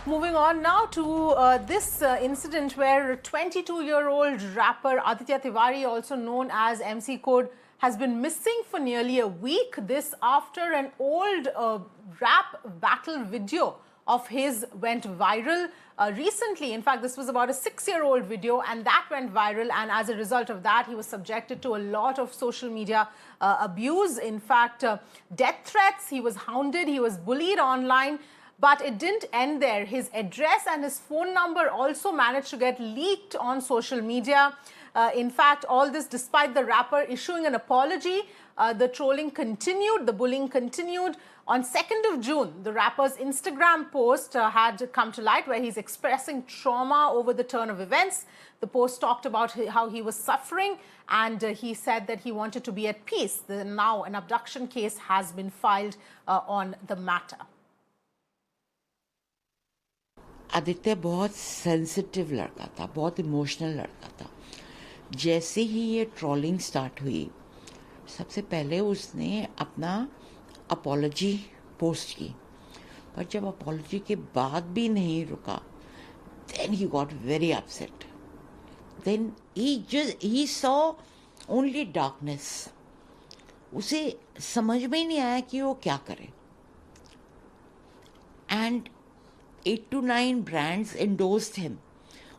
Moving on now to this incident where 22-year-old rapper Aditya Tiwari, also known as MC Code, has been missing for nearly a week. This after an old rap battle video of his went viral recently. In fact, this was about a 6-year-old video and that went viral, and as a result of that, he was subjected to a lot of social media abuse. In fact, death threats, he was hounded, he was bullied online. But it didn't end there. His address and his phone number also managed to get leaked on social media. In fact, all this despite the rapper issuing an apology. The trolling continued, the bullying continued. On 2nd of June, the rapper's Instagram post had come to light where he's expressing trauma over the turn of events. The post talked about how he was suffering, and he said that he wanted to be at peace. Now an abduction case has been filed on the matter. Aditya बहुत sensitive लड़का था, बहुत emotional लड़का था. जैसे ही ये trolling start हुई, सबसे पहले उसने अपना अपॉलॉजी पोस्ट की, पर जब अपॉलॉजी के बाद भी नहीं रुका, then he got very upset. Then he saw only darkness. उसे समझ में ही नहीं आया कि वो क्या करे. And 8 to 9 brands endorsed him.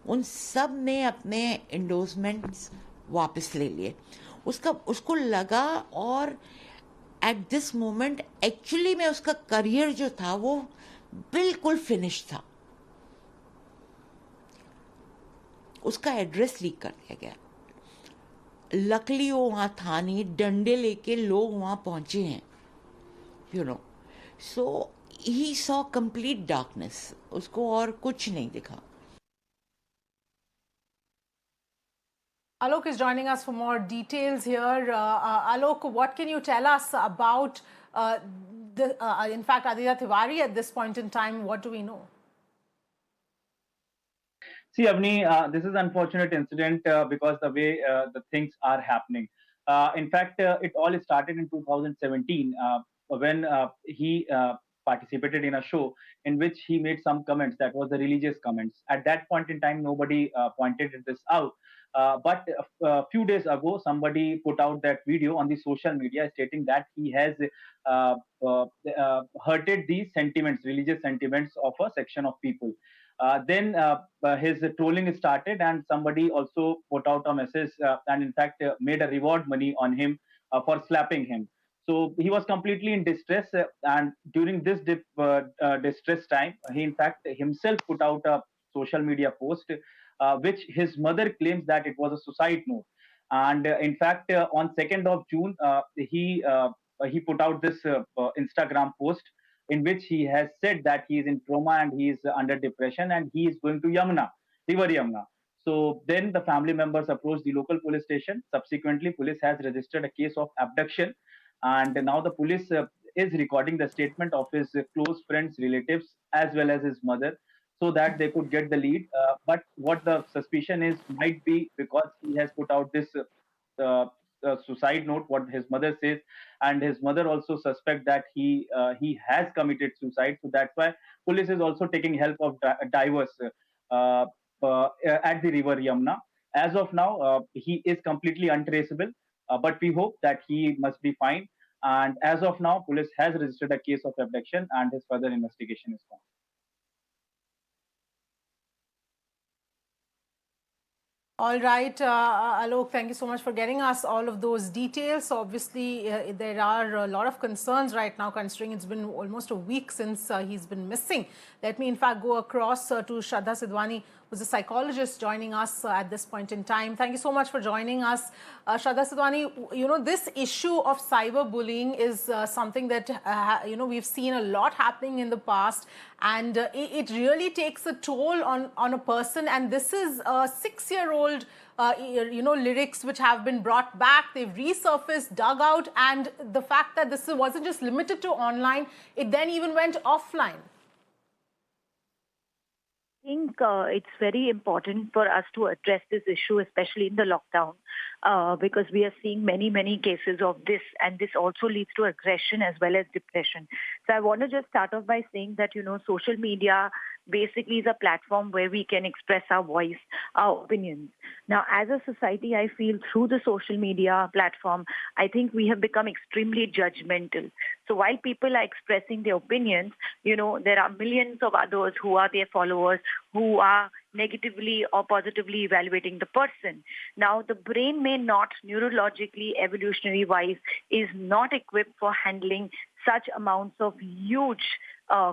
उन सब ने अपने endorsement वापस ले लिए. उसको लगा, और at this moment actually में उसका करियर जो था वो बिल्कुल फिनिश था. उसका एड्रेस लीक कर दिया गया. लकली वो वहाँ था नहीं, डंडे लेके लोग वहाँ पहुँचे हैं, you know. So he saw complete darkness. उसको और कुछ नहीं दिखा. Alok is joining us for more details here. Alok, what can you tell us about, in fact, Aditya Tiwari at this point in time? What do we know? See, Avni, this is an unfortunate incident because the way the things are happening. In fact, it all started in 2017 when he participated in a show in which he made some comments that was the religious comments. At that point in time, nobody pointed this out. But a few days ago, somebody put out that video on the social media stating that he has hurted the sentiments, religious sentiments of a section of people. Then his trolling started, and somebody also put out a message and in fact made a reward money on him for slapping him. So he was completely in distress, and during this distress time, he in fact himself put out a social media post which his mother claims that it was a suicide note. And in fact, on 2nd of June, he put out this Instagram post in which he has said that he is in trauma and he is under depression and he is going to River Yamuna. So then the family members approached the local police station. Subsequently, police has registered a case of abduction, and now the police is recording the statement of his close friends, relatives, as well as his mother, so that they could get the lead. But what the suspicion is might be because he has put out this suicide note, what his mother says, and his mother also suspect that he has committed suicide. So that's why police is also taking help of divers at the river Yamuna. As of now, he is completely untraceable, but we hope that he must be fine. And as of now, police has registered a case of abduction and his further investigation is on. All right, Alok, thank you so much for getting us all of those details. Obviously, there are a lot of concerns right now, considering it's been almost a week since he's been missing. Let me, in fact, go across to Shraddha Sidhwani, who's a psychologist, joining us at this point in time. Thank you so much for joining us. Shraddha Sidhwani, you know, this issue of cyberbullying is something that, you know, we've seen a lot happening in the past, and it really takes a toll on a person. And this is a 6-year-old, you know, lyrics which have been brought back, they've resurfaced, dug out, and the fact that this wasn't just limited to online, it then even went offline. I think it's very important for us to address this issue, especially in the lockdown, because we are seeing many cases of this, and this also leads to aggression as well as depression. So I want to just start off by saying that, you know, social media basically is a platform where we can express our voice, our opinions. Now, as a society, I feel through the social media platform, I think we have become extremely judgmental. So while people are expressing their opinions, there are millions of others who are their followers who are negatively or positively evaluating the person. Now, the brain may not, neurologically, evolutionary wise, is not equipped for handling such amounts of huge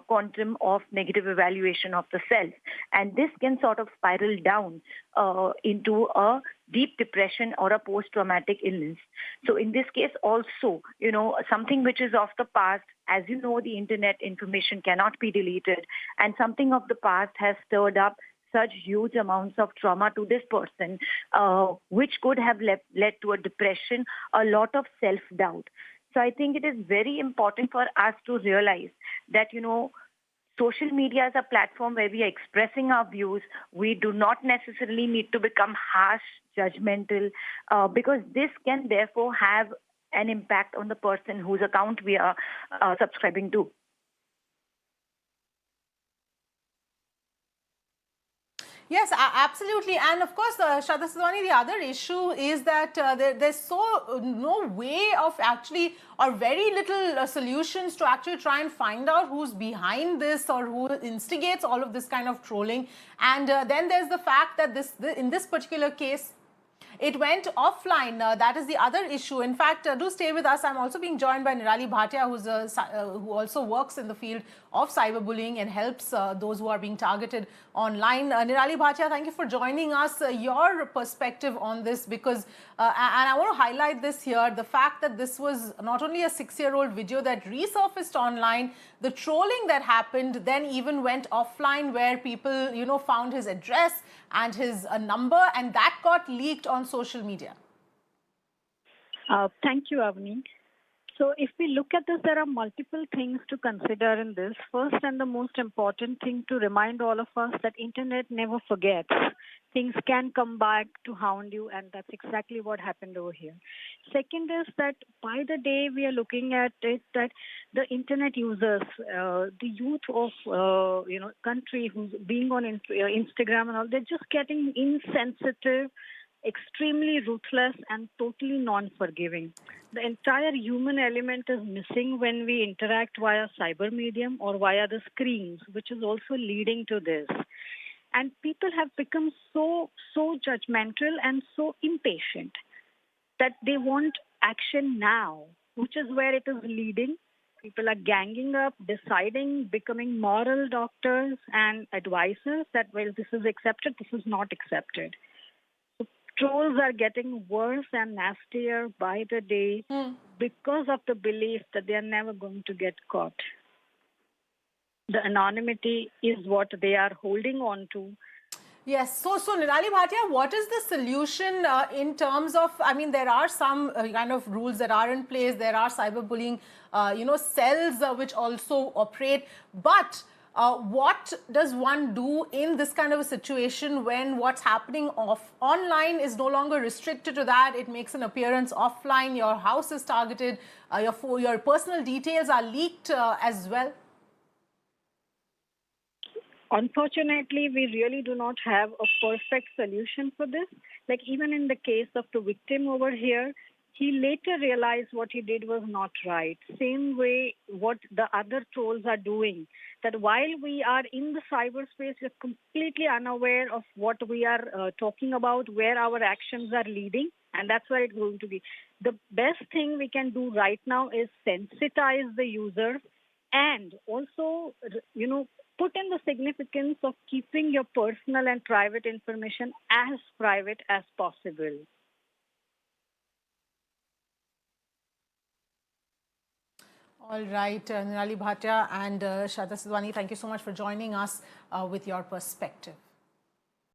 quantum of negative evaluation of the self. And this can sort of spiral down into a deep depression or a post-traumatic illness. So in this case also, something which is of the past, as you know, the internet information cannot be deleted, and something of the past has stirred up such huge amounts of trauma to this person, which could have led to a depression, a lot of self-doubt. So I think it is very important for us to realize that, social media is a platform where we are expressing our views. We do not necessarily need to become harsh, judgmental, because this can therefore have an impact on the person whose account we are subscribing to. Yes, absolutely. And of course, Shraddha Sidhwani, the other issue is that there's no way of actually, or very little solutions to actually try and find out who's behind this or who instigates all of this kind of trolling. And then there's the fact that in this particular case, it went offline. That is the other issue. In fact, do stay with us. I'm also being joined by Nirali Bhatia, who also works in the field of cyberbullying and helps those who are being targeted online. Nirali Bhatia, thank you for joining us. Your perspective on this, because, and I want to highlight this here, the fact that this was not only a 6-year-old video that resurfaced online, the trolling that happened then even went offline, where people, found his address and his number, and that got leaked on social media. Thank you, Avni. So if we look at this, there are multiple things to consider in this. First, and the most important thing to remind all of us, that internet never forgets. Things can come back to hound you, and that's exactly what happened over here. Second is that by the day we are looking at it, that the internet users, the youth of country who's being on Instagram and all, they're just getting insensitive, extremely ruthless, and totally non-forgiving. The entire human element is missing when we interact via cyber medium or via the screens, which is also leading to this. And people have become so judgmental and so impatient that they want action now, which is where it is leading. People are ganging up, deciding, becoming moral doctors and advisors that, well, this is accepted, this is not accepted. Trolls are getting worse and nastier by the day because of the belief that they are never going to get caught. The anonymity is what they are holding on to. Yes. So Nirali Bhatia, what is the solution in terms of, I mean, there are some kind of rules that are in place. There are cyberbullying, cells which also operate. But what does one do in this kind of a situation when what's happening online is no longer restricted to that? It makes an appearance offline. Your house is targeted. Your personal details are leaked as well. Unfortunately, we really do not have a perfect solution for this. Like even in the case of the victim over here, he later realized what he did was not right. Same way what the other trolls are doing, that while we are in the cyberspace, we're completely unaware of what we are talking about, where our actions are leading, and that's where it's going to be. The best thing we can do right now is sensitize the user and also, put in the significance of keeping your personal and private information as private as possible. All right, Nirali Bhatia and Shraddha Sidhwani, thank you so much for joining us with your perspective.